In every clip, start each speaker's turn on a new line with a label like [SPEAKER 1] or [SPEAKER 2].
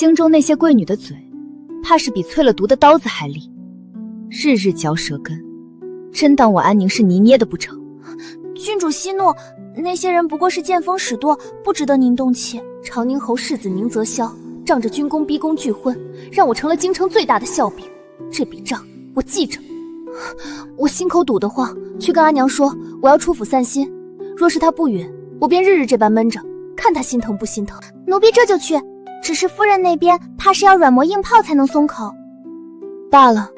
[SPEAKER 1] 京中那些贵女的嘴，怕是比淬了毒的刀子还利，日日嚼舌根，真当我安宁是泥捏的不成？
[SPEAKER 2] 郡主息怒，那些人不过是见风使舵，不值得您动气。长宁侯世子宁泽霄仗着军功逼宫拒婚，让我成了京城最大的笑柄。这笔账我记着。我心口堵得慌，去跟阿娘说我要出府散心。若是她不允，我便日日这般闷着，看她心疼不心疼。奴婢这就去，只是夫人那边怕是要软磨硬泡才能松口。
[SPEAKER 1] 罢了，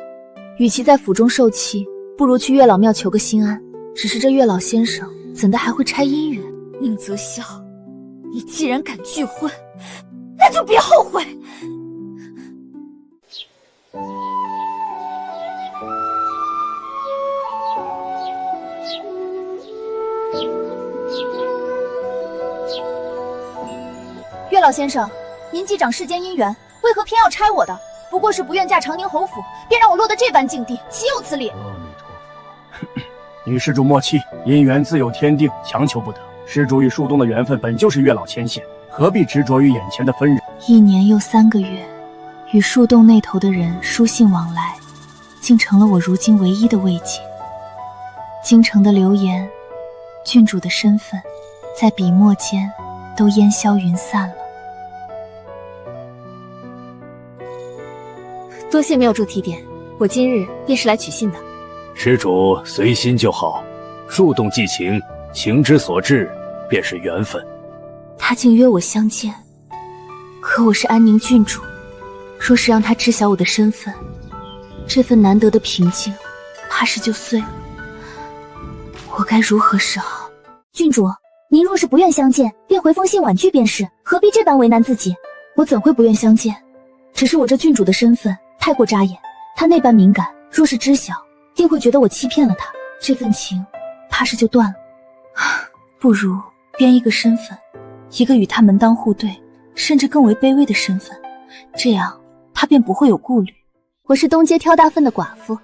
[SPEAKER 1] 与其在府中受气，不如去月老庙求个心安。只是这月老先生怎的还会拆姻缘？
[SPEAKER 2] 宁泽霄，你既然敢拒婚，那就别后悔。月老先生，您既掌世间姻缘，为何偏要拆我的？不过是不愿嫁长宁侯府，便让我落得这般境地，岂有此理？
[SPEAKER 3] 阿弥陀佛。女施主莫气，姻缘自有天定，强求不得。施主与树洞的缘分本就是月老牵线，何必执着于眼前的分人
[SPEAKER 1] ？1年又3个月，与树洞那头的人书信往来，竟成了我如今唯一的慰藉。京城的流言，郡主的身份，在笔墨间都烟消云散了。
[SPEAKER 2] 多谢妙主提点，我今日便是来取信的。
[SPEAKER 4] 施主随心就好，树洞寄情，情之所至，便是缘分。
[SPEAKER 1] 他竟约我相见，可我是安宁郡主，若是让他知晓我的身份，这份难得的平静，怕是就碎了。我该如何是好？
[SPEAKER 2] 郡主，您若是不愿相见，便回封信婉拒便是，何必这般为难自己？
[SPEAKER 1] 我怎会不愿相见？只是我这郡主的身份太过扎眼，他那般敏感，若是知晓，定会觉得我欺骗了他，这份情怕是就断了。不如编一个身份，一个与他门当户对，甚至更为卑微的身份，这样他便不会有顾虑。
[SPEAKER 2] 我是东街挑大粪的寡妇，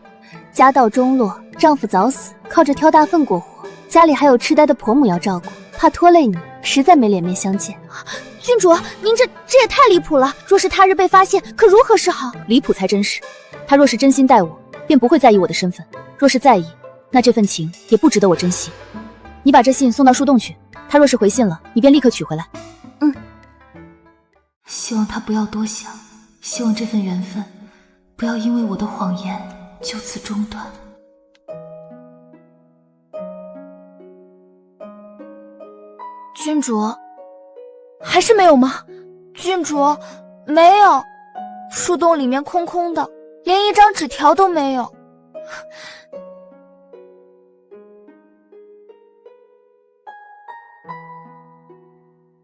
[SPEAKER 2] 家道中落，丈夫早死，靠着挑大粪过活，家里还有痴呆的婆母要照顾，怕拖累你，实在没脸面相见。郡主，您这也太离谱了，若是他日被发现，可如何是好？
[SPEAKER 1] 离谱才真是。他若是真心待我，便不会在意我的身份，若是在意，那这份情也不值得我珍惜。你把这信送到树洞去，他若是回信了，你便立刻取回来。希望他不要多想，希望这份缘分不要因为我的谎言就此中断。
[SPEAKER 2] 郡主，还是没有吗？郡主，没有，树洞里面空空的，连一张纸条都没有。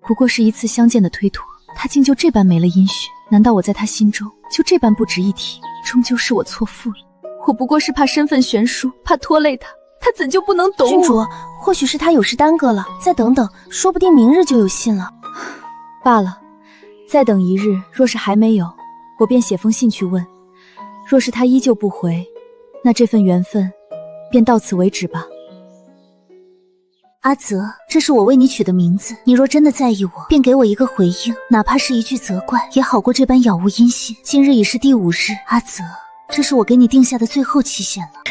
[SPEAKER 1] 不过是一次相见的推脱，他竟就这般没了音讯。难道我在他心中就这般不值一提？终究是我错付了，我不过是怕身份悬殊，怕拖累他，他怎就不能懂我？
[SPEAKER 2] 郡主，或许是他有事耽搁了，再等等，说不定明日就有信了。
[SPEAKER 1] 罢了，再等一日，若是还没有，我便写封信去问。若是他依旧不回，那这份缘分便到此为止吧。
[SPEAKER 2] 阿泽，这是我为你取的名字，你若真的在意我，便给我一个回应，哪怕是一句责怪，也好过这般杳无音信。今日已是第5日，阿泽，这是我给你定下的最后期限了。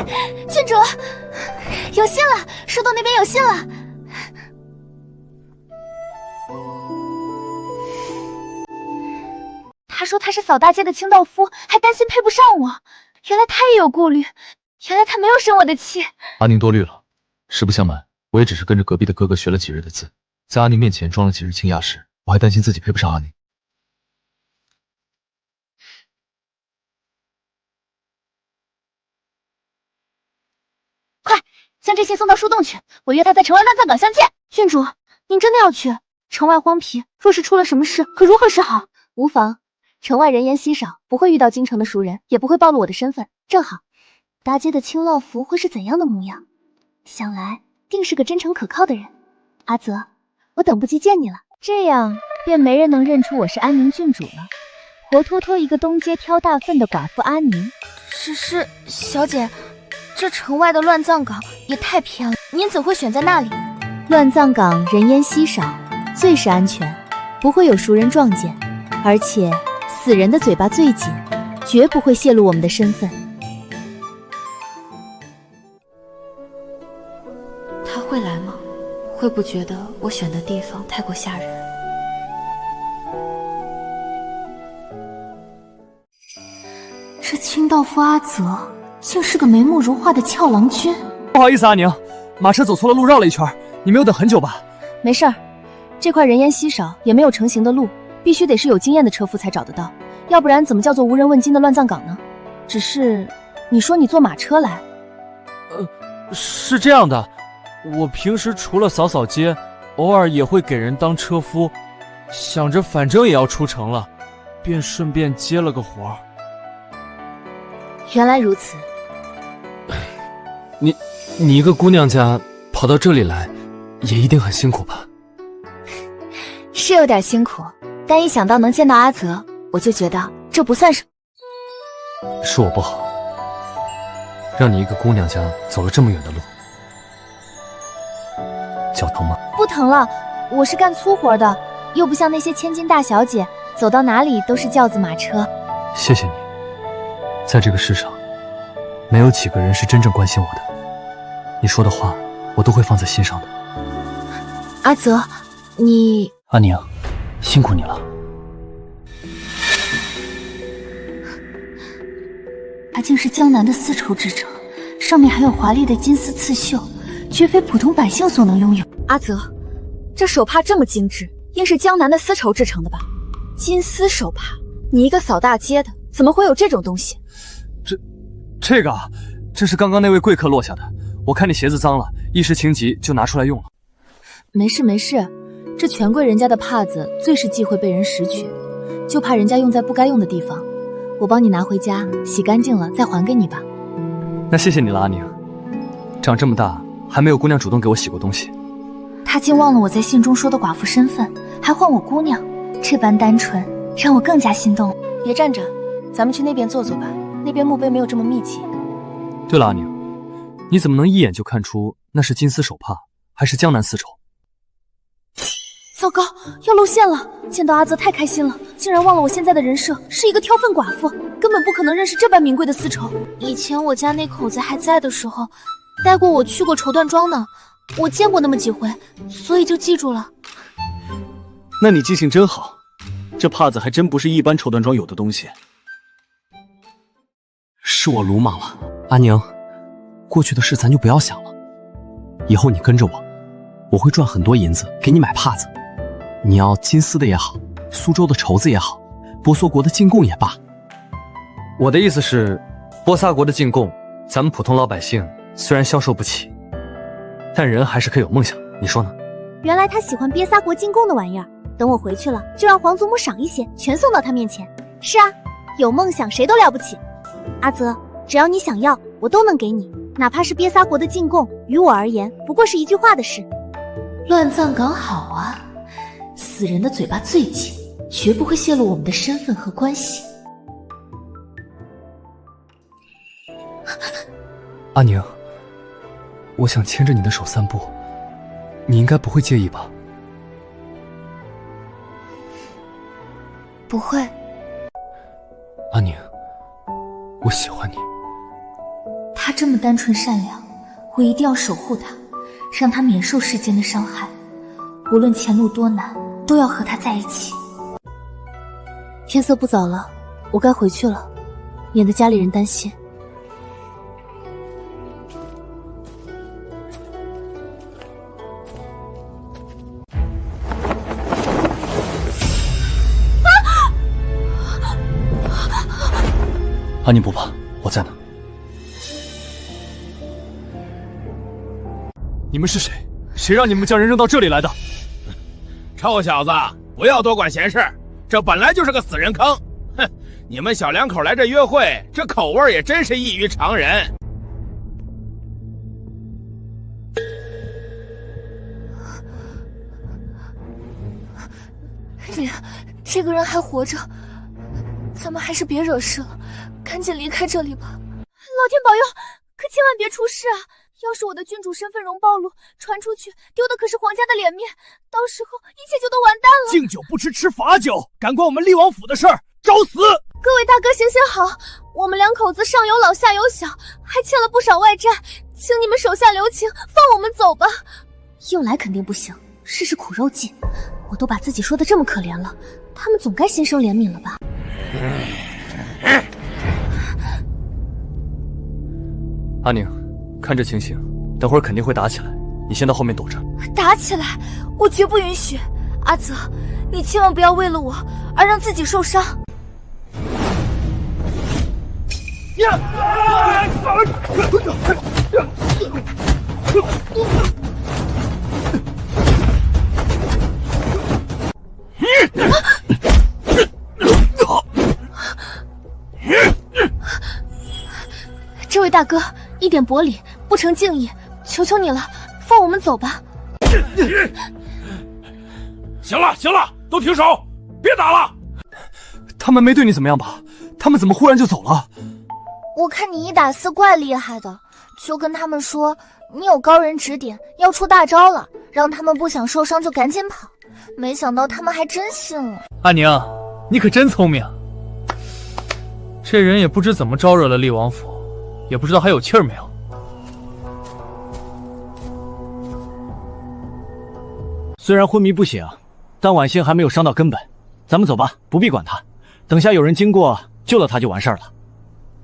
[SPEAKER 2] 郡主，有信了，树洞那边有信了。他说他是扫大街的清道夫，还担心配不上我，原来他也有顾虑，原来他没有生我的气。
[SPEAKER 5] 阿宁多虑了，实不相瞒，我也只是跟着隔壁的哥哥学了几日的字，在阿宁面前装了几日清雅时，我还担心自己配不上阿宁。
[SPEAKER 2] 快，将这信送到树洞去，我约他在城外乱葬岗相见。郡主，您真的要去？城外荒僻，若是出了什么事，可如何是好？无妨，城外人烟稀少，不会遇到京城的熟人，也不会暴露我的身份。正好，大街的青烙服会是怎样的模样？想来定是个真诚可靠的人。阿泽，我等不及见你了。
[SPEAKER 1] 这样便没人能认出我是安宁郡主了，活脱脱一个东街挑大粪的寡妇阿宁。
[SPEAKER 2] 是小姐，这城外的乱葬岗也太偏了，您怎会选在那里？
[SPEAKER 1] 乱葬岗人烟稀少，最是安全，不会有熟人撞见，而且
[SPEAKER 2] 死人的嘴巴最紧，绝不会泄露我们的身份。
[SPEAKER 6] 他会来吗？会不觉得我选的地方太过吓人？
[SPEAKER 2] 这清道夫阿泽竟是个眉目如画的俏郎君。
[SPEAKER 7] 不好意思，阿宁，马车走错了路，绕了一圈，你没有等很久吧？
[SPEAKER 2] 没事儿，这块人烟稀少，也没有成行的路，必须得是有经验的车夫才找得到，要不然怎么叫做无人问津的乱葬岗呢？只是，你说你坐马车来？
[SPEAKER 7] 是这样的，我平时除了扫扫街，偶尔也会给人当车夫，想着反正也要出城了，便顺便接了个活儿。
[SPEAKER 2] 原来如此。
[SPEAKER 7] 你一个姑娘家跑到这里来，也一定很辛苦吧？
[SPEAKER 2] 是有点辛苦，但一想到能见到阿泽，我就觉得这不算什么。
[SPEAKER 7] 是我不好，让你一个姑娘家走了这么远的路，脚疼吗？
[SPEAKER 2] 不疼了，我是干粗活的，又不像那些千金大小姐，走到哪里都是轿子马车。
[SPEAKER 7] 谢谢你，在这个世上，没有几个人是真正关心我的，你说的话我都会放在心上的。
[SPEAKER 2] 阿泽，你……
[SPEAKER 3] 阿宁，辛苦你了。
[SPEAKER 2] 它竟是江南的丝绸制成，上面还有华丽的金丝刺绣，绝非普通百姓所能拥有。阿泽，这手帕这么精致，应是江南的丝绸制成的吧？金丝手帕，你一个扫大街的，怎么会有这种东西？
[SPEAKER 7] 这个啊，这是刚刚那位贵客落下的，我看你鞋子脏了，一时情急就拿出来用了。
[SPEAKER 2] 没事没事，这权贵人家的帕子最是忌讳被人拾取，就怕人家用在不该用的地方。我帮你拿回家，洗干净了再还给你吧。
[SPEAKER 7] 那谢谢你了，阿宁。长这么大还没有姑娘主动给我洗过东西。
[SPEAKER 2] 他竟忘了我在信中说的寡妇身份，还唤我姑娘，这般单纯让我更加心动。别站着，咱们去那边坐坐吧，那边墓碑没有这么密集。
[SPEAKER 7] 对了，阿宁，你怎么能一眼就看出那是金丝手帕还是江南丝绸？
[SPEAKER 2] 糟糕，要露馅了！见到阿泽太开心了，竟然忘了我现在的人设是一个挑粪寡妇，根本不可能认识这般名贵的丝绸。以前我家那口子还在的时候，带过我去过绸缎庄呢，我见过那么几回，所以就记住了。
[SPEAKER 3] 那你记性真好，这帕子还真不是一般绸缎庄有的东西。
[SPEAKER 7] 是我鲁莽了，阿宁，过去的事咱就不要想了，以后你跟着我，我会赚很多银子给你买帕子。你要金丝的也好，苏州的绸子也好，波萨国的进贡也罢。我的意思是，波萨国的进贡，咱们普通老百姓虽然销售不起，但人还是可以有梦想，你说呢？
[SPEAKER 2] 原来他喜欢瘪撒国进贡的玩意儿，等我回去了，就让皇祖母赏一些，全送到他面前。是啊，有梦想谁都了不起。阿泽，只要你想要，我都能给你，哪怕是瘪撒国的进贡，于我而言不过是一句话的事。乱葬岗好啊，死人的嘴巴最紧，绝不会泄露我们的身份和关系。
[SPEAKER 7] 阿宁，我想牵着你的手散步，你应该不会介意吧？
[SPEAKER 2] 不会。
[SPEAKER 7] 阿宁，我喜欢你。
[SPEAKER 2] 他这么单纯善良，我一定要守护他，让他免受世间的伤害。无论前路多难，都要和他在一起。天色不早了，我该回去了，免得家里人担心。
[SPEAKER 3] 阿宁不怕，我在呢。
[SPEAKER 7] 你们是谁？谁让你们将人扔到这里来的？
[SPEAKER 8] 臭小子，不要多管闲事，这本来就是个死人坑。哼，你们小两口来这约会，这口味也真是异于常人。
[SPEAKER 2] 这个人还活着，咱们还是别惹事了，赶紧离开这里吧。老天保佑，可千万别出事啊！要是我的郡主身份容暴露，传出去，丢的可是皇家的脸面，到时候一切就都完蛋了。
[SPEAKER 3] 敬酒不吃吃罚酒，敢管我们厉王府的事儿，找死！
[SPEAKER 2] 各位大哥行行好，我们两口子上有老下有小，还欠了不少外债，请你们手下留情，放我们走吧。
[SPEAKER 1] 硬来肯定不行，试试苦肉计。我都把自己说的这么可怜了，他们总该心生怜悯了吧？
[SPEAKER 7] 阿宁，看这情形，等会儿肯定会打起来，你先到后面躲着。
[SPEAKER 2] 打起来，我绝不允许。阿泽，你千万不要为了我而让自己受伤。这位大哥，一点薄礼，不成敬意，求求你了，放我们走吧。
[SPEAKER 8] 行了行了，都停手，别打了。
[SPEAKER 7] 他们没对你怎么样吧？他们怎么忽然就走了？
[SPEAKER 2] 我看你一打四怪厉害的，就跟他们说你有高人指点，要出大招了，让他们不想受伤就赶紧跑。没想到他们还真信了。
[SPEAKER 9] 阿宁，你可真聪明。这人也不知怎么招惹了厉王府，也不知道还有气儿没有。
[SPEAKER 3] 虽然昏迷不醒，但婉欣还没有伤到根本。咱们走吧，不必管他。等下有人经过，救了他就完事儿了。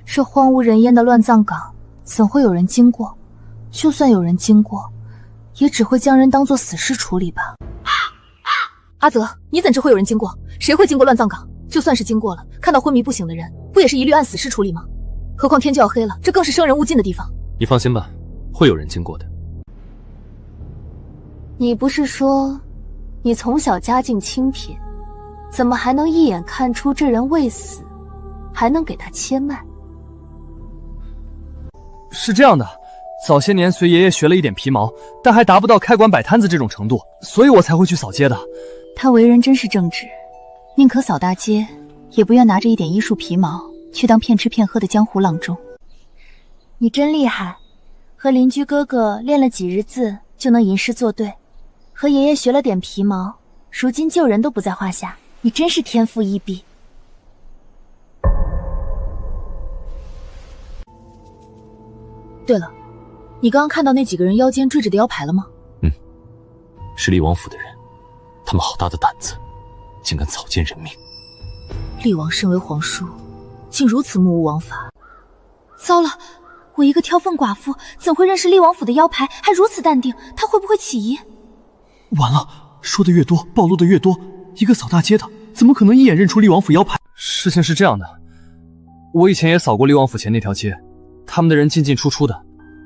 [SPEAKER 1] 这荒无人烟的乱葬岗，怎会有人经过？就算有人经过，也只会将人当作死尸处理吧。阿泽，你怎知会有人经过？谁会经过乱葬岗？就算是经过了，看到昏迷不醒的人，不也是一律按死尸处理吗？何况天就要黑了，这更是生人勿近的地方。
[SPEAKER 7] 你放心吧，会有人经过的。
[SPEAKER 2] 你不是说你从小家境清贫，怎么还能一眼看出这人未死，还能给他切脉？
[SPEAKER 7] 是这样的，早些年随爷爷学了一点皮毛，但还达不到开馆摆摊子这种程度，所以我才会去扫街的。
[SPEAKER 1] 他为人真是正直，宁可扫大街，也不愿拿着一点医术皮毛去当骗吃骗喝的江湖郎中。
[SPEAKER 2] 你真厉害，和邻居哥哥练了几日字就能吟诗作对，和爷爷学了点皮毛，如今救人都不在话下，你真是天赋异禀。
[SPEAKER 1] 对了，你刚刚看到那几个人腰间坠着的腰牌了吗？
[SPEAKER 5] 是厉王府的人，他们好大的胆子，竟敢草菅人命。
[SPEAKER 1] 厉王身为皇叔，竟如此目无王法。糟了，我一个挑粪寡妇怎会认识厉王府的腰牌，还如此淡定？他会不会起疑？
[SPEAKER 7] 完了，说的越多，暴露的越多。一个扫大街的，怎么可能一眼认出厉王府腰牌？事情是这样的，我以前也扫过厉王府前那条街，他们的人进进出出的，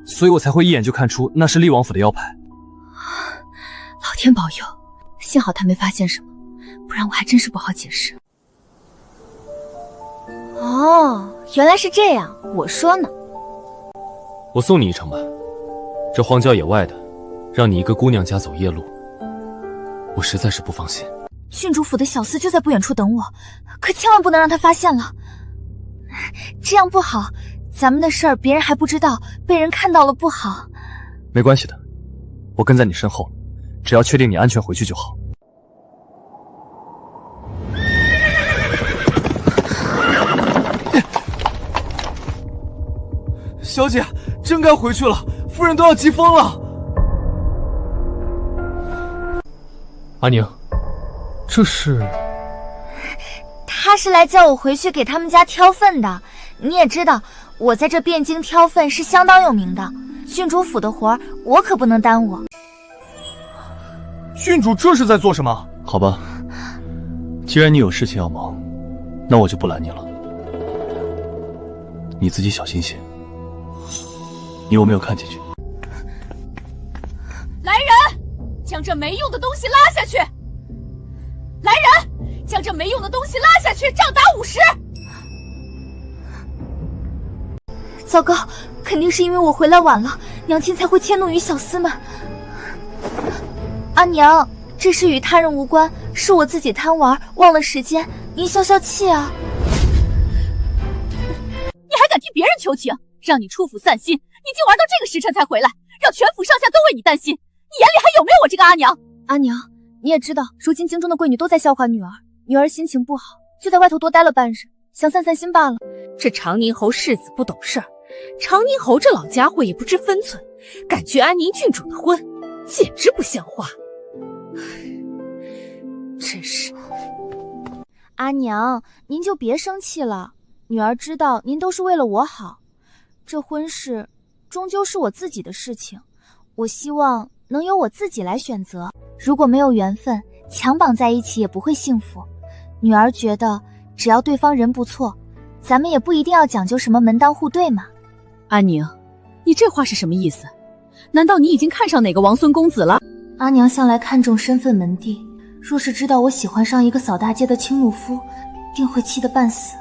[SPEAKER 7] 所以我才会一眼就看出那是厉王府的腰牌。
[SPEAKER 1] 老天保佑，幸好他没发现什么，不然我还真是不好解释。
[SPEAKER 2] 哦，原来是这样，我说呢。
[SPEAKER 5] 我送你一程吧，这荒郊野外的，让你一个姑娘家走夜路，我实在是不放心。
[SPEAKER 1] 郡主府的小厮就在不远处等我，可千万不能让他发现了。
[SPEAKER 2] 这样不好，咱们的事儿别人还不知道，被人看到了不好。
[SPEAKER 7] 没关系的，我跟在你身后，只要确定你安全回去就好。小姐，真该回去了，夫人都要急疯了。
[SPEAKER 9] 阿宁，这是？
[SPEAKER 2] 他是来叫我回去给他们家挑粪的。你也知道，我在这汴京挑粪是相当有名的，郡主府的活儿我可不能耽误。
[SPEAKER 7] 郡主这是在做什么？
[SPEAKER 3] 好吧，既然你有事情要忙，那我就不拦你了。你自己小心些。你有没有看进去？
[SPEAKER 10] 来人，将这没用的东西拉下去！来人，将这没用的东西拉下去，杖打50！
[SPEAKER 2] 糟糕，肯定是因为我回来晚了，娘亲才会迁怒于小厮们。阿娘，这事与他人无关，是我自己贪玩忘了时间，您消消气啊！
[SPEAKER 10] 你还敢替别人求情？让你出府散心，你竟玩到这个时辰才回来，让全府上下都为你担心，你眼里还有没有我这个阿娘？
[SPEAKER 1] 阿娘，你也知道，如今京中的贵女都在笑话女儿，女儿心情不好，
[SPEAKER 2] 就在外头多待了半日，想散散心罢了。
[SPEAKER 10] 这长宁侯世子不懂事儿，长宁侯这老家伙也不知分寸，敢拒安宁郡主的婚，简直不像话。真是。
[SPEAKER 2] 阿娘，您就别生气了，女儿知道您都是为了我好，这婚事终究是我自己的事情，我希望能由我自己来选择。如果没有缘分，强绑在一起也不会幸福。女儿觉得只要对方人不错，咱们也不一定要讲究什么门当户对嘛。
[SPEAKER 10] 安宁，你这话是什么意思？难道你已经看上哪个王孙公子了？
[SPEAKER 1] 阿娘向来看重身份门第，若是知道我喜欢上一个扫大街的青木夫，定会气得半死，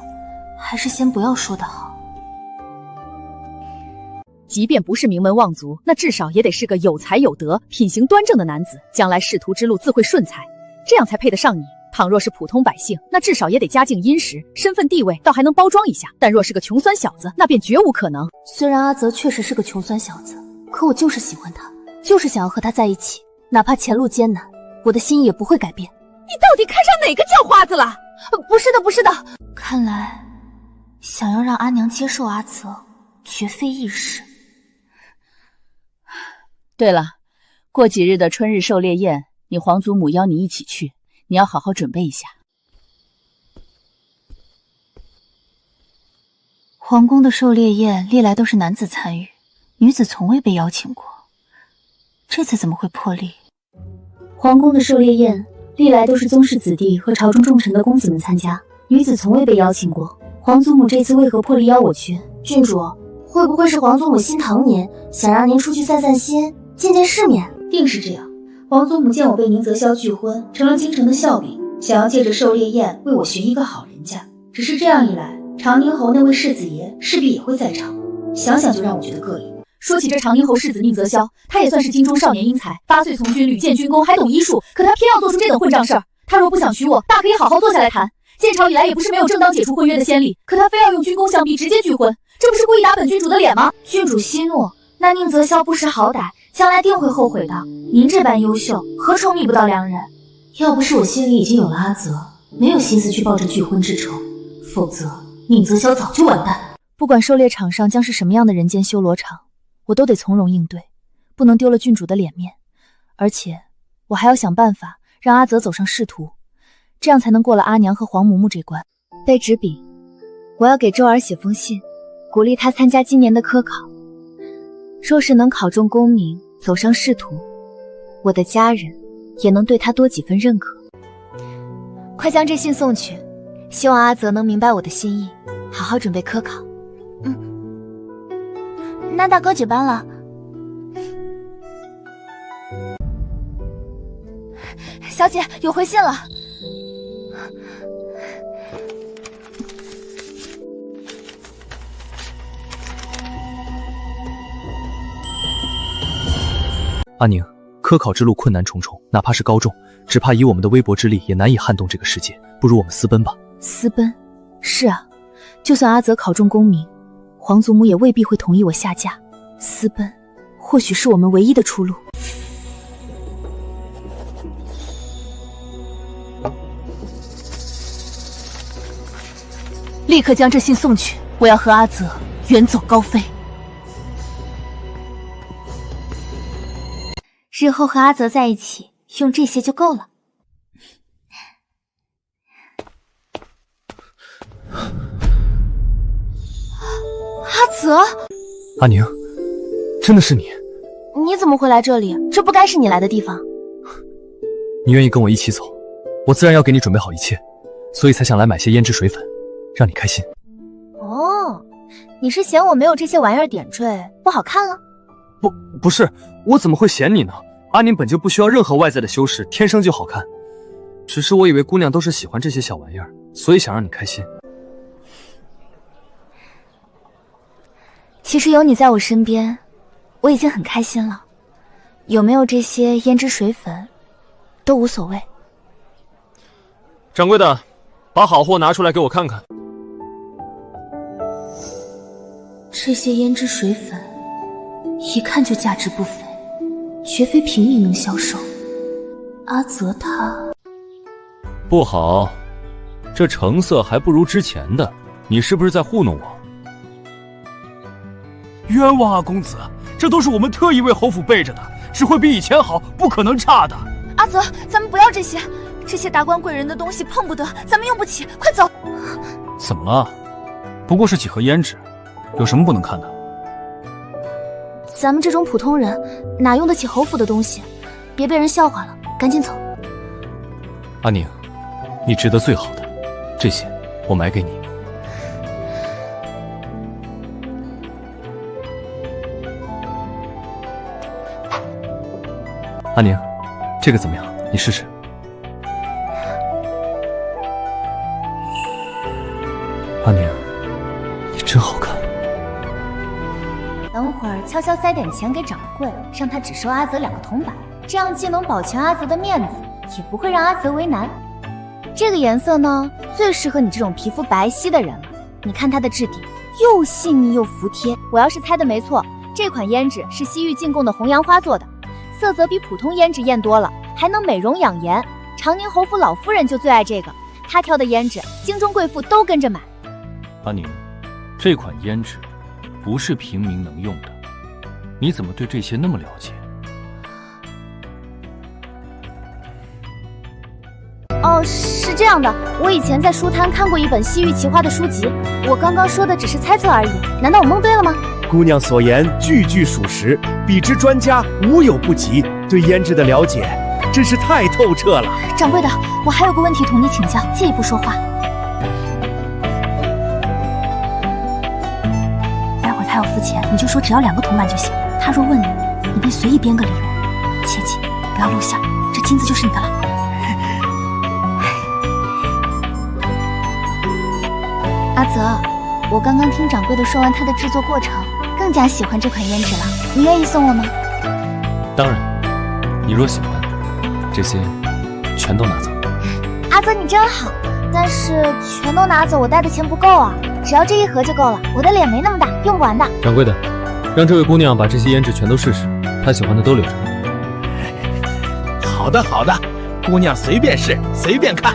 [SPEAKER 1] 还是先不要说的好。
[SPEAKER 10] 即便不是名门望族，那至少也得是个有才有德、品行端正的男子，将来仕途之路自会顺财，这样才配得上你。倘若是普通百姓，那至少也得家境殷实，身份地位倒还能包装一下，但若是个穷酸小子，那便绝无可能。
[SPEAKER 1] 虽然阿泽确实是个穷酸小子，可我就是喜欢他，就是想要和他在一起，哪怕前路艰难，我的心也不会改变。
[SPEAKER 10] 你到底看上哪个叫花子了？
[SPEAKER 1] 不是的，不是的，看来想要让阿娘接受阿泽，绝非易事。
[SPEAKER 10] 对了，过几日的春日狩猎宴，你皇祖母邀你一起去，你要好好准备一下。
[SPEAKER 1] 皇宫的狩猎宴历来都是男子参与，女子从未被邀请过，这次怎么会破例？
[SPEAKER 2] 皇宫的狩猎宴历来都是宗室子弟和朝中重臣的公子们参加，女子从未被邀请过。皇祖母这次为何破例邀我去？郡主，会不会是皇祖母心疼您，想让您出去散散心，见见世面？
[SPEAKER 1] 定是这样。皇祖母见我被宁泽霄拒婚，成了京城的笑柄，想要借着狩猎宴为我寻一个好人家。只是这样一来，长宁侯那位世子爷势必也会在场，想想就让我觉得膈应。
[SPEAKER 2] 说起这长宁侯世子宁泽霄，他也算是京中少年英才，8岁从军，屡建军功，还懂医术，可他偏要做出这等混账事儿。他若不想娶我，大可以好好坐下来谈。建朝以来也不是没有正当解除婚约的先例，可他非要用军功相逼，直接拒婚，这不是故意打本郡主的脸吗？
[SPEAKER 1] 郡主息怒，那宁泽霄不识好歹，将来定会后悔的。您这般优秀，何愁觅不到良人？要不是我心里已经有了阿泽，没有心思去抱着拒婚之仇，否则宁泽霄早就完蛋。
[SPEAKER 2] 不管狩猎场上将是什么样的人间修罗场，我都得从容应对，不能丢了郡主的脸面。而且我还要想办法让阿泽走上仕途，这样才能过了阿娘和黄嬷嬷这关。备纸笔，我要给周儿写封信，鼓励她参加今年的科考。若是能考中功名，走上仕途，我的家人也能对她多几分认可。快将这信送去，希望阿泽能明白我的心意，好好准备科考。
[SPEAKER 1] 那大哥几班了？
[SPEAKER 2] 小姐，有回信了。
[SPEAKER 7] 阿宁，科考之路困难重重，哪怕是高中，只怕以我们的微薄之力也难以撼动这个世界，不如我们私奔吧。
[SPEAKER 2] 私奔？是啊，就算阿泽考中功名，皇祖母也未必会同意我下嫁。私奔或许是我们唯一的出路。立刻将这信送去，我要和阿泽远走高飞。
[SPEAKER 1] 日后和阿泽在一起，用这些就够了。
[SPEAKER 2] 阿泽，
[SPEAKER 7] 阿宁，真的是你？
[SPEAKER 2] 你怎么会来这里？这不该是你来的地方。
[SPEAKER 7] 你愿意跟我一起走，我自然要给你准备好一切，所以才想来买些胭脂水粉，让你开心。
[SPEAKER 2] 哦，你是嫌我没有这些玩意儿点缀不好看了？
[SPEAKER 7] 不是，我怎么会嫌你呢？阿宁本就不需要任何外在的修饰，天生就好看。只是我以为姑娘都是喜欢这些小玩意儿，所以想让你开心。
[SPEAKER 2] 其实有你在我身边，我已经很开心了。有没有这些胭脂水粉，都无所谓。
[SPEAKER 11] 掌柜的，把好货拿出来给我看看。
[SPEAKER 1] 这些胭脂水粉，一看就价值不菲，绝非平民能销售。阿泽他
[SPEAKER 11] 不好，这成色还不如之前的，你是不是在糊弄我？
[SPEAKER 3] 冤枉啊，公子！这都是我们特意为侯府备着的，只会比以前好，不可能差的。
[SPEAKER 2] 阿泽，咱们不要这些，这些达官贵人的东西碰不得，咱们用不起，快走！
[SPEAKER 3] 怎么了？不过是几盒胭脂，有什么不能看的？
[SPEAKER 2] 咱们这种普通人哪用得起侯府的东西？别被人笑话了，赶紧走。
[SPEAKER 11] 阿宁，你值得最好的，这些我买给你。阿宁，这个怎么样？你试试。阿宁，你真好看。
[SPEAKER 1] 等会儿悄悄塞点钱给掌柜，让他只收阿泽2个铜板，这样既能保全阿泽的面子，也不会让阿泽为难。这个颜色呢，最适合你这种皮肤白皙的人了。你看它的质地，又细腻又服帖。我要是猜的没错，这款胭脂是西域进贡的红杨花做的，色泽比普通胭脂艳多了，还能美容养颜。长宁侯府老夫人就最爱这个，她挑的胭脂，京中贵妇都跟着买。
[SPEAKER 11] 阿宁，这款胭脂不是平民能用的，你怎么对这些那么了解？
[SPEAKER 2] 哦，是这样的，我以前在书摊看过一本西域奇花的书籍，我刚刚说的只是猜测而已，难道我蒙对了吗？
[SPEAKER 12] 姑娘所言句句属实，比之专家无有不及，对胭脂的了解真是太透彻了。
[SPEAKER 2] 掌柜的，我还有个问题同你请教，借一步说话。待会儿他要付钱，你就说只要2个铜板就行。他若问你，你便随意编个理由，切记不要露馅，这金子就是你的了。阿泽，我刚刚听掌柜的说完它的制作过程，更加喜欢这款胭脂了。你愿意送我吗？
[SPEAKER 11] 当然，你若喜欢，这些全都拿走。
[SPEAKER 2] 阿泽你真好，但是全都拿走，我带的钱不够啊，只要这1盒就够了。我的脸没那么大，用不完的。
[SPEAKER 11] 掌柜的，让这位姑娘把这些胭脂全都试试，她喜欢的都留着。
[SPEAKER 8] 好的好的，姑娘随便试，随便看。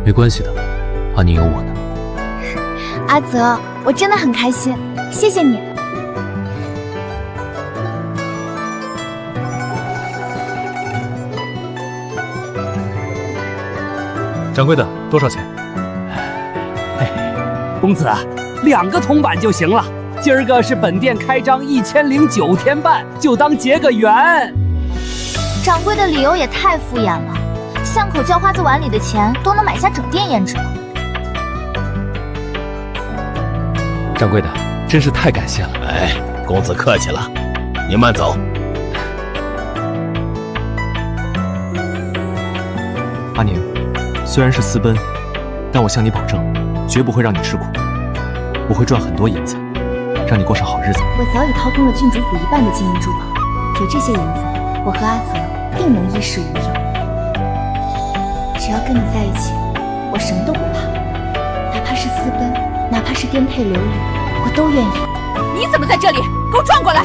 [SPEAKER 11] 没关系的，阿宁有我呢。
[SPEAKER 2] 阿泽，我真的很开心，谢谢你。
[SPEAKER 11] 掌柜的，多少钱？
[SPEAKER 7] 公子，2个铜板就行了。今儿个是本店开张1009天半，就当结个缘。
[SPEAKER 2] 掌柜的理由也太敷衍了，巷口叫花子碗里的钱都能买下整店胭脂了。
[SPEAKER 11] 掌柜的，真是太感谢了。
[SPEAKER 8] 哎，公子客气了，您慢走。
[SPEAKER 7] 阿宁，虽然是私奔，但我向你保证，绝不会让你吃苦。我会赚很多银子，让你过上好日子。
[SPEAKER 1] 我早已掏空了郡主府1半的金银珠宝，有这些银子，我和阿泽定能衣食无忧。只要跟你在一起，我什么都不怕，哪怕是私奔，哪怕是颠沛流离，我都愿意。
[SPEAKER 10] 你怎么在这里？给我转过来！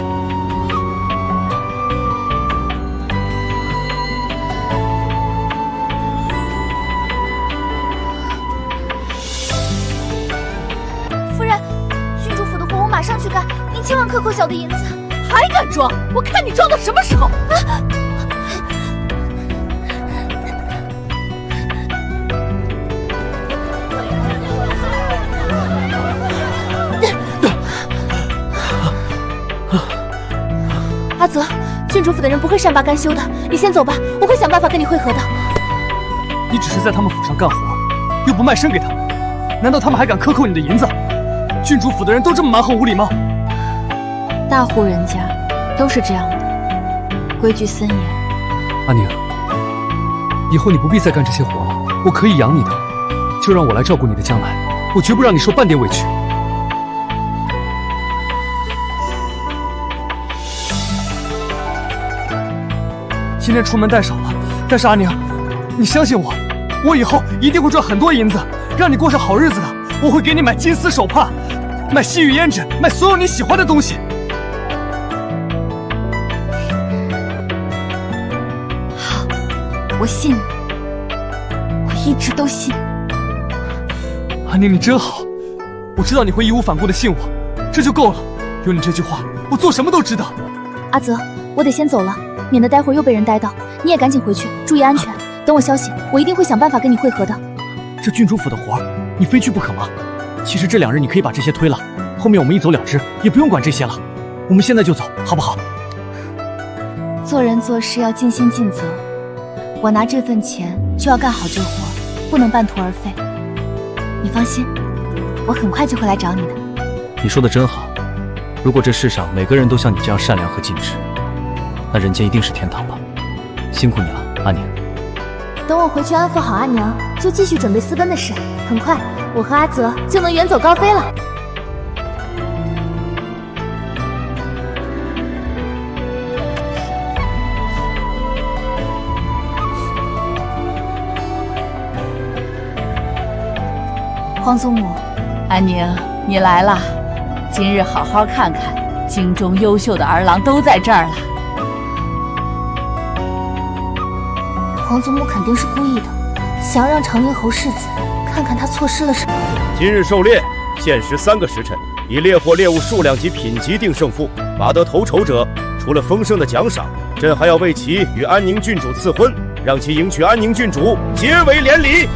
[SPEAKER 2] 夫人，郡主府的活我马上去干，您千万克扣小的银子。
[SPEAKER 10] 还敢装？我看你装到什么时候！
[SPEAKER 2] 阿泽，郡主府的人不会善罢甘休的，你先走吧，我会想办法跟你会合的。
[SPEAKER 3] 你只是在他们府上干活，又不卖身给他们，难道他们还敢克扣你的银子？郡主府的人都这么蛮横无理吗？
[SPEAKER 6] 大户人家都是这样的，规矩森严。
[SPEAKER 11] 阿宁，以后你不必再干这些活了，我可以养你的，就让我来照顾你的将来，我绝不让你受半点委屈。
[SPEAKER 3] 今天出门带少了，但是阿宁，你相信我，我以后一定会赚很多银子，让你过上好日子的。我会给你买金丝手帕，买西域胭脂，买所有你喜欢的东西。
[SPEAKER 6] 好，我信你。
[SPEAKER 2] 一直都信。
[SPEAKER 3] 安宁，你真好，我知道你会义无反顾的信我，这就够了。有你这句话，我做什么都值得。
[SPEAKER 2] 阿泽，我得先走了，免得待会儿又被人逮到。你也赶紧回去，注意安全。等我消息，我一定会想办法跟你会合的。
[SPEAKER 7] 这郡主府的活儿，你非去不可吗？其实这2日你可以把这些推了，后面我们一走了之，也不用管这些了。我们现在就走，好不好？
[SPEAKER 2] 做人做事要尽心尽责，我拿这份钱就要干好这活，不能半途而废。你放心，我很快就会来找你的。
[SPEAKER 13] 你说的真好，如果这世上每个人都像你这样善良和尽职，那人间一定是天堂吧。辛苦你了，阿宁。
[SPEAKER 2] 等我回去安抚好阿娘，就继续准备私奔的事。很快，我和阿泽就能远走高飞了。
[SPEAKER 10] 皇祖母，安宁，你来了。今日好好看看，京中优秀的儿郎都在这儿了。
[SPEAKER 2] 皇祖母肯定是故意的，想要让长宁侯世子看看他错失了什么。
[SPEAKER 12] 今日狩猎，限时3个时辰，以猎获猎物数量及品级定胜负。拔得头筹者，除了丰盛的奖赏，朕还要为其与安宁郡主赐婚，让其迎娶安宁郡主，结为连理。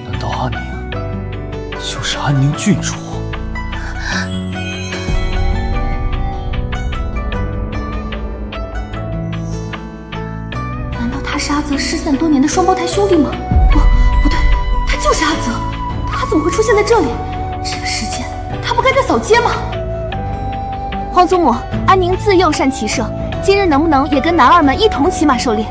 [SPEAKER 3] 难道阿宁就是安宁郡主？
[SPEAKER 2] 是阿泽失散多年的双胞胎兄弟吗？不对，他就是阿泽，他怎么会出现在这里？这个时间，他不该在扫街吗？皇祖母，安宁自幼善骑射，今日能不能也跟男儿们一同骑马狩猎？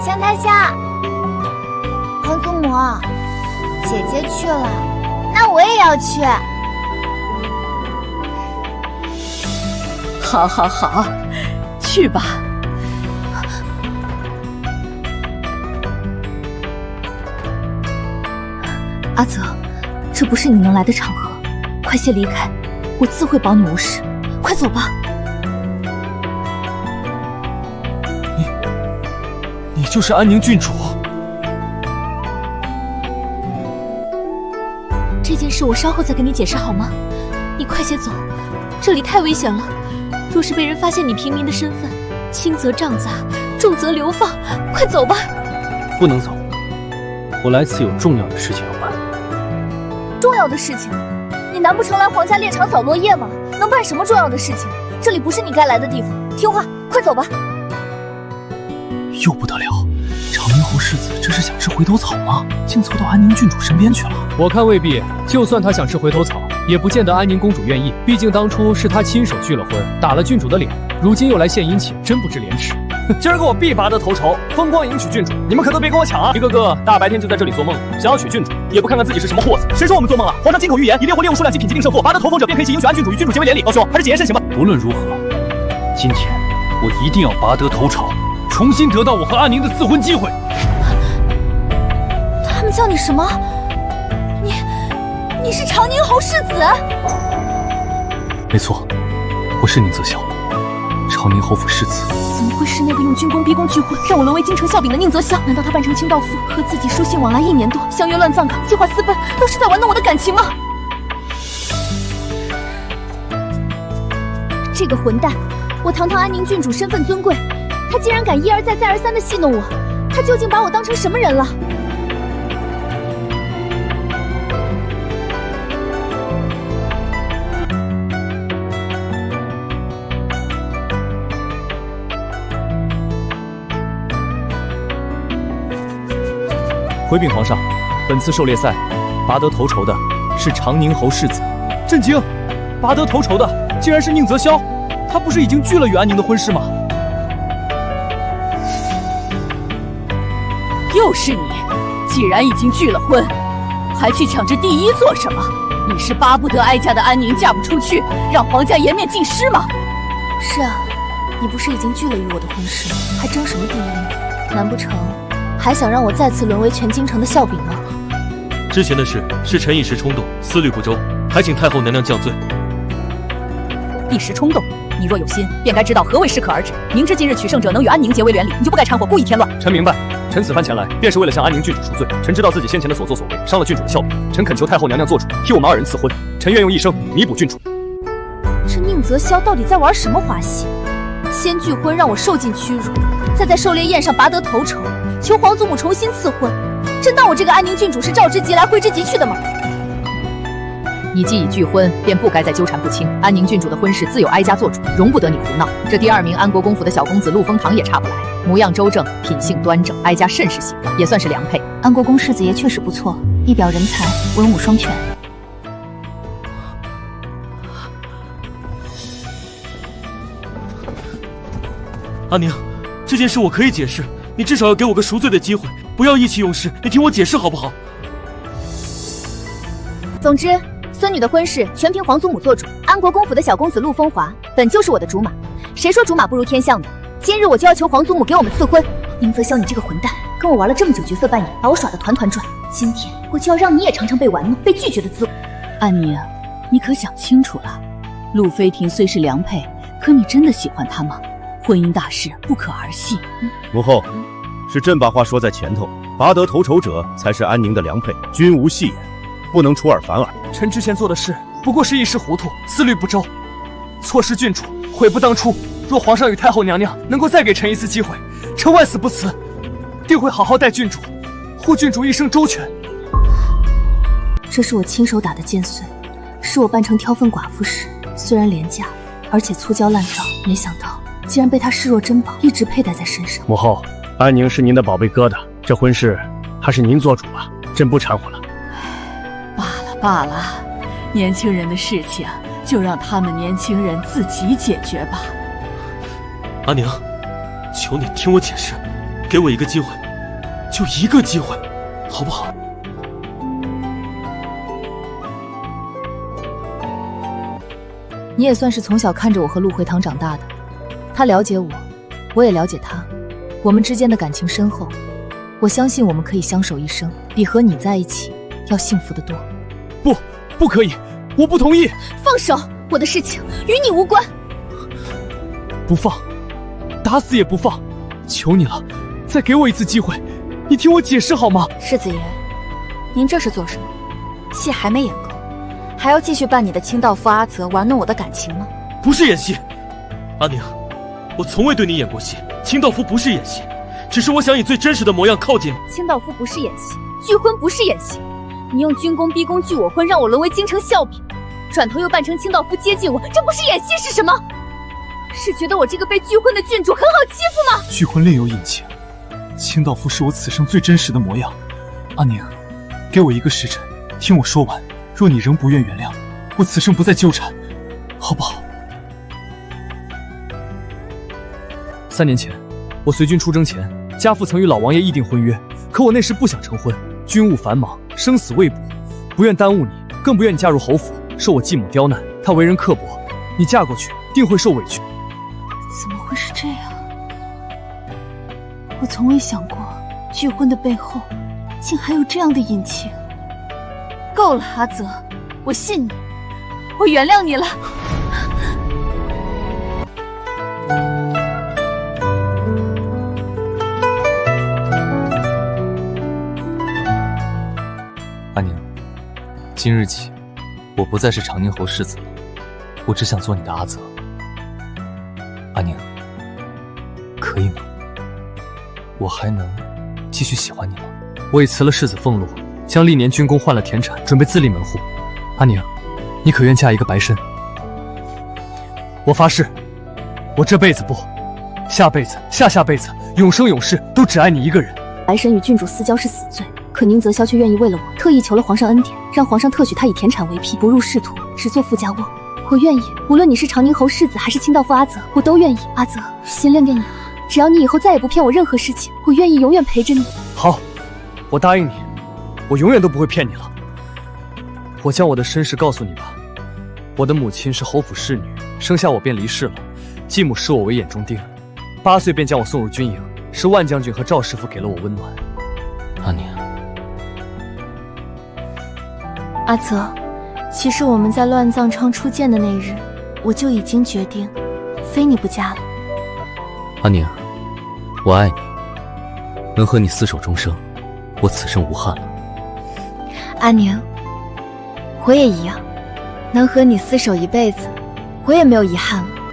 [SPEAKER 14] 向太下，皇祖母，姐姐去了，那我也要去。
[SPEAKER 10] 好，好，好。去吧，
[SPEAKER 2] 阿泽，这不是你能来的场合，快些离开，我自会保你无事。快走吧。
[SPEAKER 3] 你就是安宁郡主？
[SPEAKER 2] 这件事我稍后再跟你解释好吗？你快些走，这里太危险了。若是被人发现你平民的身份，轻则杖砸，重则流放。快走吧！
[SPEAKER 13] 不能走，我来此有重要的事情要办。
[SPEAKER 2] 重要的事情？你难不成来皇家猎场扫落叶吗？能办什么重要的事情？这里不是你该来的地方。听话，快走吧！
[SPEAKER 7] 又不得了，长宁侯世子这是想吃回头草吗？竟凑到安宁郡主身边去了。
[SPEAKER 11] 我看未必，就算他想吃回头草，也不见得安宁公主愿意。毕竟当初是他亲手拒了婚，打了郡主的脸，如今又来献殷勤，真不知廉耻。
[SPEAKER 3] 今儿个我必拔得头筹，风光迎娶郡主，你们可都别跟我抢啊！一个个大白天就在这里做梦，想要娶郡主，也不看看自己是什么货色。谁说我们做梦了？皇上金口玉言，以猎获猎物数量及品级定胜负，拔得头风者便可以迎娶安郡主，与郡主结为连理。老兄，还是谨言慎行吧。
[SPEAKER 13] 无论如何，今天我一定要拔得头筹，重新得到我和安宁的赐婚机会。
[SPEAKER 2] 他们叫你什么？你是长宁侯世子？
[SPEAKER 13] 没错，我是宁泽霄，长宁侯府世子。
[SPEAKER 2] 怎么会是那个用军功逼宫拒婚，让我沦为京城笑柄的宁泽霄？难道他扮成清道夫，和自己书信往来1年多，相约乱葬岗，计划私奔，都是在玩弄我的感情吗？这个混蛋！我堂堂安宁郡主身份尊贵，他竟然敢一而再再而三的戏弄我，他究竟把我当成什么人了？
[SPEAKER 13] 回禀皇上，本次狩猎赛拔得头筹的是长宁侯世子。
[SPEAKER 3] 震惊！拔得头筹的竟然是宁泽霄，他不是已经拒了与安宁的婚事吗？
[SPEAKER 10] 又是你！既然已经拒了婚，还去抢这第一做什么？你是巴不得哀家的安宁嫁不出去，让皇家颜面尽失吗？
[SPEAKER 2] 是啊，你不是已经拒了与我的婚事，还争什么第一呢？难不成还想让我再次沦为全京城的笑柄吗？
[SPEAKER 13] 之前的事是臣一时冲动，思虑不周，还请太后娘娘降罪。
[SPEAKER 10] 一时冲动，你若有心，便该知道何谓适可而止。明知今日取胜者能与安宁结为连理，你就不该掺和，故意添乱。
[SPEAKER 11] 臣明白，臣此番前来，便是为了向安宁郡主赎罪。臣知道自己先前的所作所为，伤了郡主的笑柄。臣恳求太后娘娘做主，替我们2人赐婚。臣愿用一生弥补郡主。
[SPEAKER 2] 这宁泽霄到底在玩什么花戏？先拒婚让我受尽屈辱，再在狩猎宴上拔得头筹，求皇祖母重新赐婚。真当我这个安宁郡主是召之即来挥之即去的吗？
[SPEAKER 10] 你既已拒婚，便不该再纠缠不清。安宁郡主的婚事自有哀家做主，容不得你胡闹。这第2名安国公府的小公子陆丰堂也差不来，模样周正，品性端正，哀家甚是喜欢，也算是良配。
[SPEAKER 2] 安国公世子爷确实不错，一表人才，文武双全。
[SPEAKER 9] 阿宁，这件事我可以解释，你至少要给我个赎罪的机会，不要意气用事。你听我解释好不好？
[SPEAKER 2] 总之，孙女的婚事全凭皇祖母做主。安国公府的小公子陆风华本就是我的竹马，谁说竹马不如天象的？今日我就要求皇祖母给我们赐婚。宁泽霄，你这个混蛋，跟我玩了这么久角色扮演，把我耍得团团转。今天我就要让你也尝尝被玩弄、被拒绝的滋味。
[SPEAKER 1] 安宁，你可想清楚了？陆飞婷虽是良配，可你真的喜欢她吗？婚姻大事不可儿戏。
[SPEAKER 12] 母后，是朕把话说在前头，拔得头筹者才是安宁的良配，均无戏言，不能出尔反尔。
[SPEAKER 3] 臣之前做的事不过是一时糊涂，思虑不周，错失郡主，悔不当初。若皇上与太后娘娘能够再给臣一次机会，臣万死不辞，定会好好待郡主，护郡主一生周全。
[SPEAKER 2] 这是我亲手打的剑髓，是我扮成挑粪寡妇时，虽然廉价，而且粗糙烂造，没想到竟然被他视若珍宝，一直佩戴在身上。
[SPEAKER 4] 母后，安宁是您的宝贝疙瘩，这婚事还是您做主吧，朕不掺和了。
[SPEAKER 1] 罢了，年轻人的事情就让他们年轻人自己解决吧。
[SPEAKER 9] 阿宁，求你听我解释，给我一个机会，就一个机会，好不好？
[SPEAKER 2] 你也算是从小看着我和陆回堂长大的，他了解我，我也了解他，我们之间的感情深厚，我相信我们可以相守一生，比和你在一起要幸福得多。
[SPEAKER 3] 不可以，我不同意！
[SPEAKER 2] 放手，我的事情与你无关。
[SPEAKER 3] 不放，打死也不放！求你了，再给我一次机会，你听我解释好吗？
[SPEAKER 6] 世子爷，您这是做什么？戏还没演够，还要继续扮你的清道夫阿泽玩弄我的感情吗？
[SPEAKER 9] 不是演戏，阿宁，我从未对你演过戏，清道夫不是演戏，只是我想以最真实的模样靠近你。
[SPEAKER 2] 清道夫不是演戏，拒婚不是演戏。你用军功逼宫拒我婚，让我沦为京城笑柄，转头又扮成清道夫接近我，这不是演戏是什么？是觉得我这个被拒婚的郡主很好欺负吗？
[SPEAKER 15] 拒婚另有隐情，清道夫是我此生最真实的模样。阿宁，给我一个时辰，听我说完。若你仍不愿原谅，我此生不再纠缠，好不好
[SPEAKER 3] ？3年前，我随军出征前，家父曾与老王爷议定婚约，可我那时不想成婚，军务繁忙，生死未卜，不愿耽误你，更不愿你嫁入侯府，受我继母刁难。他为人刻薄，你嫁过去定会受委屈。
[SPEAKER 1] 怎么会是这样？我从未想过，拒婚的背后竟还有这样的隐情。
[SPEAKER 2] 够了，阿泽，我信你，我原谅你了。
[SPEAKER 5] 安宁，今日起，我不再是长宁侯世子了，我只想做你的阿泽。安宁，可以吗？我还能继续喜欢你吗？
[SPEAKER 3] 我已辞了世子俸禄，将历年军功换了田产，准备自立门户。安宁，你可愿嫁一个白身？我发誓，我这辈子不，下辈子、下下辈子、永生永世都只爱你一个人。
[SPEAKER 2] 白神与郡主私交是死罪，可宁泽霄却愿意为了我，特意求了皇上恩典，让皇上特许他以田产为聘，不入仕途，只做富家翁。我愿意，无论你是长宁侯世子还是清道夫阿泽，我都愿意。阿泽，先练练你，只要你以后再也不骗我任何事情，我愿意永远陪着你。
[SPEAKER 3] 好，我答应你，我永远都不会骗你了。我将我的身世告诉你吧。我的母亲是侯府侍女，生下我便离世了，继母视我为眼中钉，8岁便将我送入军营，是万将军和赵师傅给了我温暖。
[SPEAKER 5] 阿宁，
[SPEAKER 2] 阿泽，其实我们在乱葬岗初见的那日，我就已经决定非你不嫁了。
[SPEAKER 13] 阿宁，我爱你，能和你厮守终生，我此生无憾了。
[SPEAKER 6] 阿宁，我也一样，能和你厮守一辈子，我也没有遗憾了。